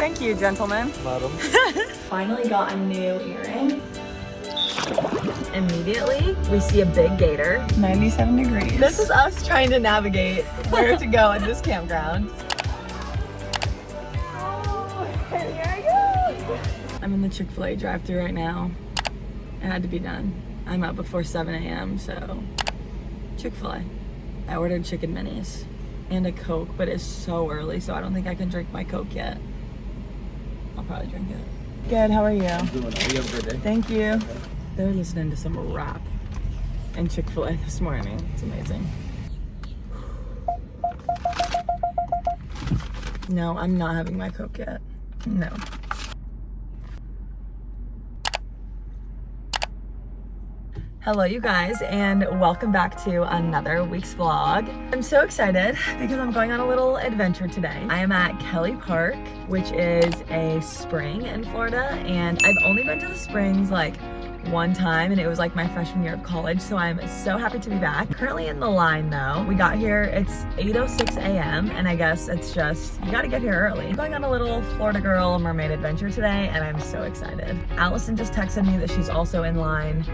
Thank you, gentlemen. Madam. Finally got a new earring. Immediately, we see a big gator. 97 degrees. This is us trying to navigate where to go at this campground. I'm in the Chick-fil-A drive-thru right now. It had to be done. I'm up before 7 a.m. so Chick-fil-A. I ordered chicken minis and a Coke, but it's so early, so I don't think I can drink my Coke yet. I'll probably drink it. Good, how are you? I'm doing well. You have a good day. Thank you. They're listening to some rap in Chick-fil-A this morning. It's amazing. No, I'm not having my Coke yet. No. Hello you guys, and welcome back to another week's vlog. I'm so excited because I'm going on a little adventure today. I am at Kelly Park, which is a spring in Florida, and I've only been to the springs like one time, and it was like my freshman year of college, so I'm so happy to be back. Currently in the line though. We got here, it's 8:06 a.m. and I guess it's just, you gotta get here early. I'm going on a little Florida girl mermaid adventure today, and I'm so excited. Allison just texted me that she's also in line,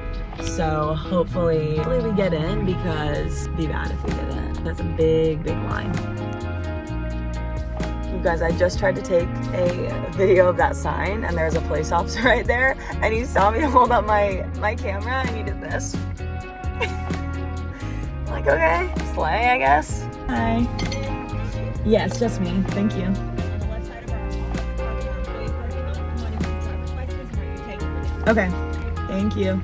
so hopefully we get in, because it'd be bad if we didn't. That's a big line. You guys, I just tried to take a video of that sign, and there's a police officer right there, and he saw me hold up my camera, and he did this. Like, okay, slay, I guess. Hi. Yes, just me. Thank you. Okay, thank you.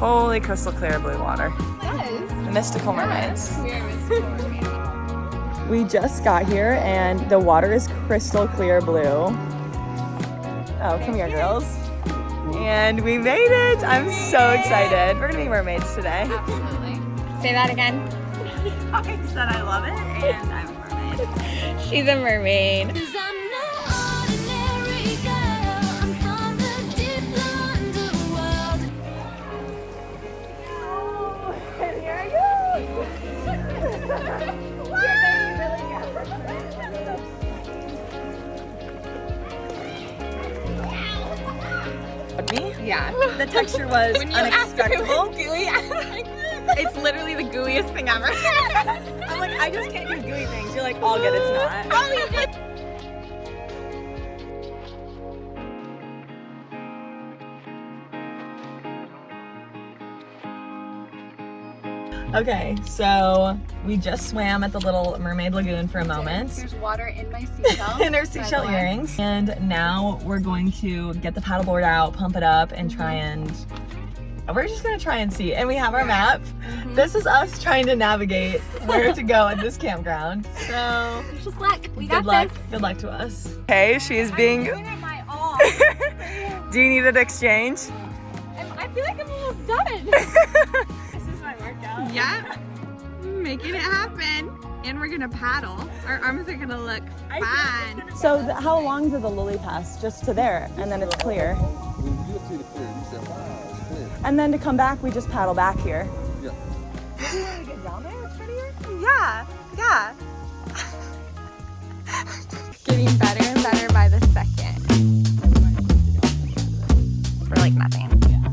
Holy crystal clear blue water. Yes. The mystical mermaids. We are mystical mermaids. We just got here and the water is crystal clear blue. Oh, come here, girls. And we made it. I'm so excited. We're gonna be mermaids today. Absolutely. Say that again. I said I love it, and I'm a mermaid. She's a mermaid. Me? Yeah. The texture was When you asked if it unexpectable. was gooey, I was like, it's literally the gooeyest thing ever. I'm like, I just can't do gooey things. You're like, all good, it's not. Okay, so we just swam at the Little Mermaid Lagoon for a moment. There's water in my seashell. In our seashell earrings. And now we're going to get the paddleboard out, pump it up, and we're just gonna try and see. And we have our map. This is us trying to navigate where to go at this campground. So Just luck. We got good luck. this. Good luck to us. Okay, she is being. I'm doing it my all. Do you need an exchange? I feel like I'm almost done. This is my workout. Yep. Making it happen. And we're gonna paddle. Our arms are gonna look fine. So how long to the lily pass? Just to there, and then it's clear. You see the clear. You said, wow, it's clear. And then to come back, we just paddle back here. Yeah. Do you want to get down there? It's prettier. Yeah. It's getting better and better by the second. For like nothing. Yeah.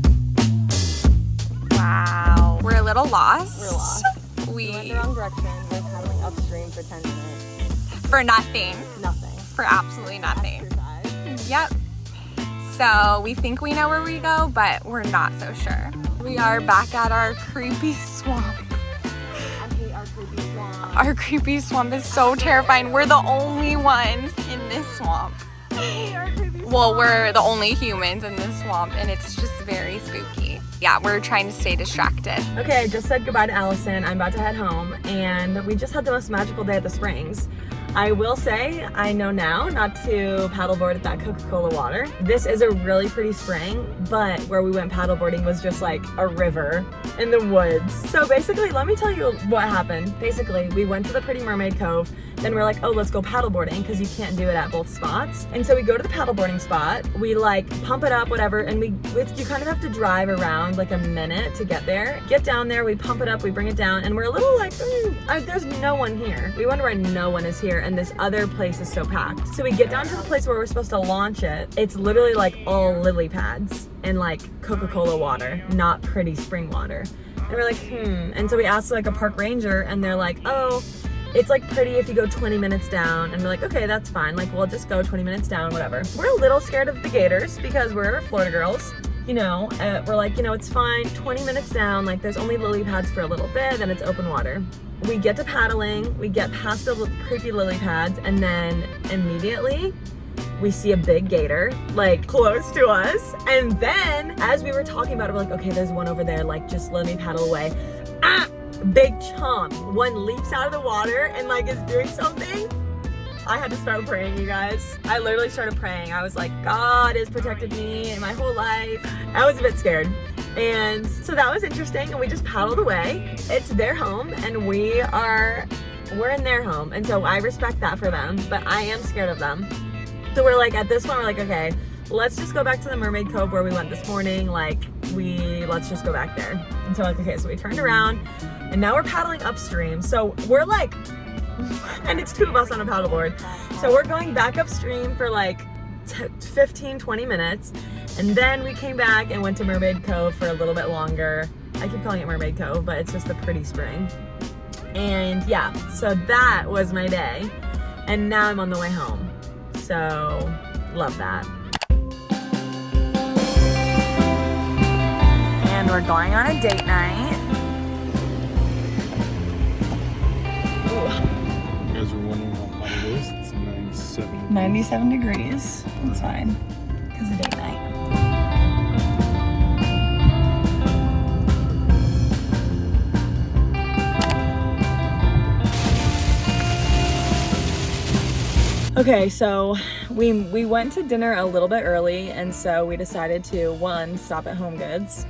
Wow. We're a little lost. We're lost. We went the wrong direction. We're paddling upstream for 10 minutes. For nothing. Nothing. For absolutely nothing. Exercise. Yep. So we think we know where we go, but we're not so sure. We are back at our creepy swamp. I hate our creepy swamp. Our creepy swamp is so terrifying. We're the only ones in this swamp. I hate our creepy swamp. Well, we're the only humans in this swamp, and it's just very spooky. Yeah, we're trying to stay distracted. Okay, I just said goodbye to Allison. I'm about to head home, and we just had the most magical day at the springs. I will say, I know now not to paddleboard at that Coca-Cola water. This is a really pretty spring, but where we went paddleboarding was just like a river in the woods. So basically, let me tell you what happened. Basically, we went to the Pretty Mermaid Cove, then we're like, oh, let's go paddleboarding because you can't do it at both spots. And so we go to the paddleboarding spot, we like pump it up, whatever, and you kind of have to drive around like a minute to get there. Get down there, we pump it up, we bring it down, and we're a little like, there's no one here. We wonder why no one is here, and this other place is so packed. So we get down to the place where we're supposed to launch it. It's literally like all lily pads and like Coca-Cola water, not pretty spring water. And we're like, And so we asked like a park ranger, and they're like, oh, it's like pretty if you go 20 minutes down. And we're like, okay, that's fine. Like, we'll just go 20 minutes down, whatever. We're a little scared of the gators because we're Florida girls. You know, we're like, it's fine. 20 minutes down, like there's only lily pads for a little bit, then it's open water. We get to paddling, we get past the creepy lily pads, and then immediately we see a big gator like close to us. And then as we were talking about it, we're like, okay, there's one over there, like just let me paddle away. Big chomp. One leaps out of the water and like is doing something. I had to start praying, you guys. I literally started praying. I was like, God has protected me in my whole life. I was a bit scared. And so that was interesting, and we just paddled away. It's their home, and we're in their home. And so I respect that for them, but I am scared of them. So we're like, at this point, we're like, okay, let's just go back to the Mermaid Cove where we went this morning. Like, let's just go back there. And so like, okay, so we turned around, and now we're paddling upstream. So we're like, and it's two of us on a paddleboard. So we're going back upstream for like 15, 20 minutes. And then we came back and went to Mermaid Cove for a little bit longer. I keep calling it Mermaid Cove, but it's just the pretty spring. And yeah, so that was my day. And now I'm on the way home. So love that. And we're going on a date night. You guys were wondering how hot it is? It's 97. 97 degrees. It's fine. Because of date night. Okay, so we went to dinner a little bit early, and so we decided to, stop at Home Goods.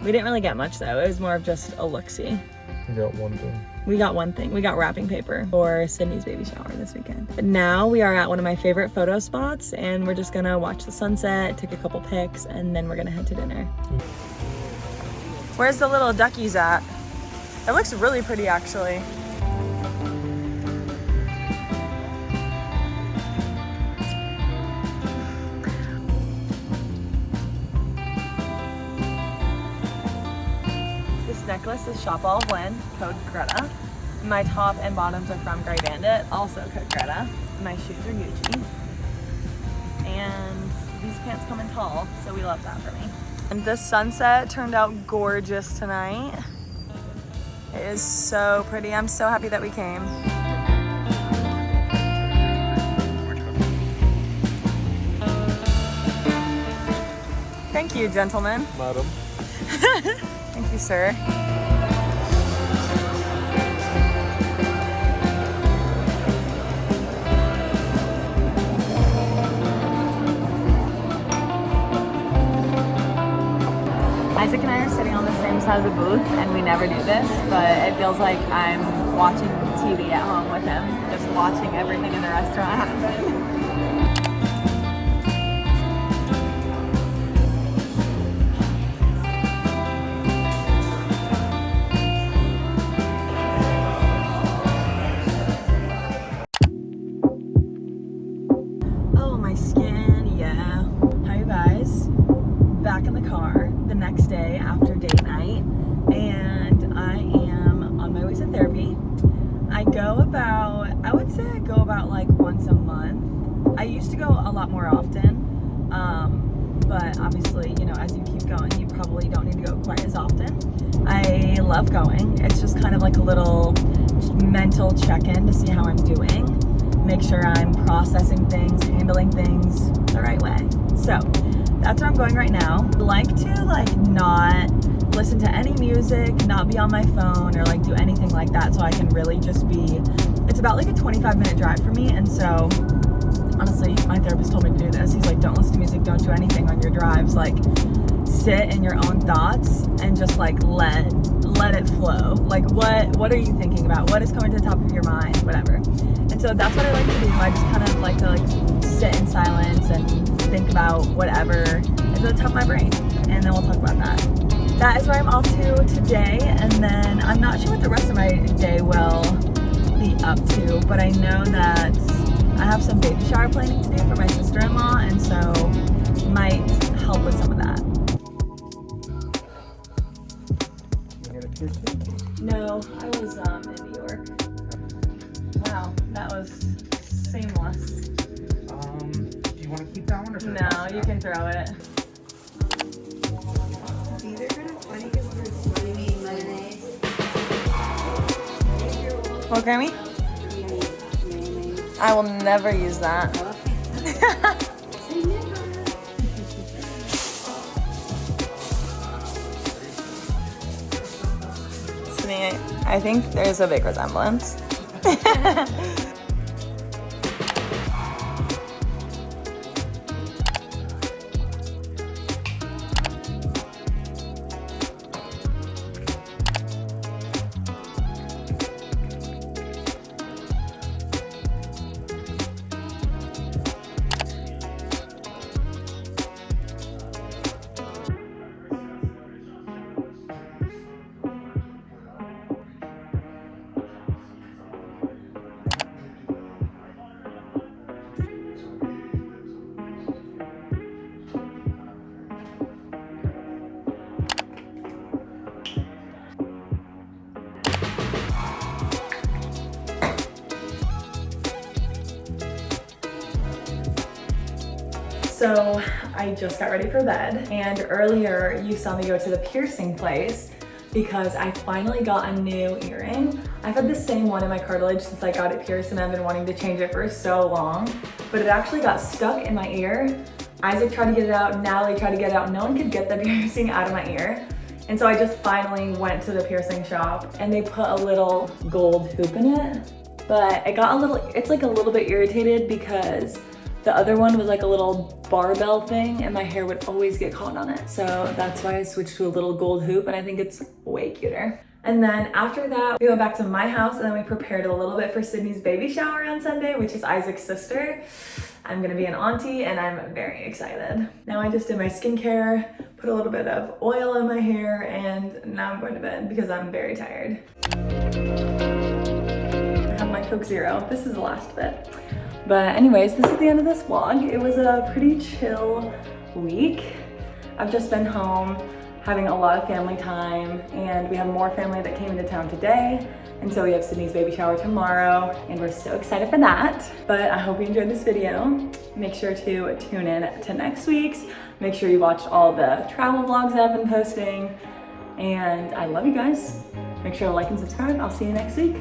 We didn't really get much though. It was more of just a look-see. We got one thing. We got one thing. We got wrapping paper for Sydney's baby shower this weekend. But now we are at one of my favorite photo spots, and we're just gonna watch the sunset, take a couple pics, and then we're gonna head to dinner. Where's the little duckies at? It looks really pretty, actually. This necklace is Shop All of Lynn, code Greta. My top and bottoms are from Grey Bandit, also code Greta. My shoes are Gucci. And these pants come in tall, so we love that for me. And this sunset turned out gorgeous tonight. It is so pretty. I'm so happy that we came. Thank you, gentlemen. Madam. Thank you, sir. Isaac and I are sitting on the same side of the booth, and we never do this, but it feels like I'm watching TV at home with him, just watching everything in the restaurant happen. Oh, my skin, yeah. Hi, you guys. Back in the car the next day after date night, and I am on my way to therapy. I would say I go about like once a month. I used to go a lot more often, but obviously, you know, as you keep going, you probably don't need to go quite as often. I love going. It's just kind of like a little mental check-in to see how I'm doing, make sure I'm processing things, handling things the right way. So that's where I'm going right now. I like to not listen to any music, not be on my phone or like do anything like that, so I can really just be, it's about like a 25-minute drive for me. And so honestly, my therapist told me to do this. He's like, don't listen to music, don't do anything on your drives, like sit in your own thoughts and just like let it flow. Like what are you thinking about? What is coming to the top of your mind? Whatever. And so that's what I like to do. I just kind of like to like sit in silence and think about whatever is at the top of my brain. And then we'll talk about that. That is where I'm off to today. And then I'm not sure what the rest of my day will be up to, but I know that I have some baby shower planning to do for my sister-in-law, and so might help with some of that. You got a piercing? No, I was in New York. Wow, that was seamless. Do you want to keep that one or should I No, toss it you out? can throw it. These are kind of funny because they're slimy mayonnaise. What, Grammy? Mayonnaise. I will never use that. Say never. Sydney, I think there's a big resemblance. So I just got ready for bed, and earlier you saw me go to the piercing place because I finally got a new earring. I've had the same one in my cartilage since I got it pierced, and I've been wanting to change it for so long, but it actually got stuck in my ear. Isaac tried to get it out, Natalie tried to get it out. No one could get the piercing out of my ear. And so I just finally went to the piercing shop, and they put a little gold hoop in it, but it got it's like a little bit irritated because the other one was like a little barbell thing and my hair would always get caught on it. So that's why I switched to a little gold hoop, and I think it's way cuter. And then after that, we went back to my house, and then we prepared a little bit for Sydney's baby shower on Sunday, which is Isaac's sister. I'm gonna be an auntie, and I'm very excited. Now I just did my skincare, put a little bit of oil in my hair, and now I'm going to bed because I'm very tired. I have my Coke Zero. This is the last bit. But anyways, this is the end of this vlog. It was a pretty chill week. I've just been home having a lot of family time, and we have more family that came into town today. And so we have Sydney's baby shower tomorrow, and we're so excited for that. But I hope you enjoyed this video. Make sure to tune in to next week's. Make sure you watch all the travel vlogs I've been posting. And I love you guys. Make sure to like and subscribe. I'll see you next week.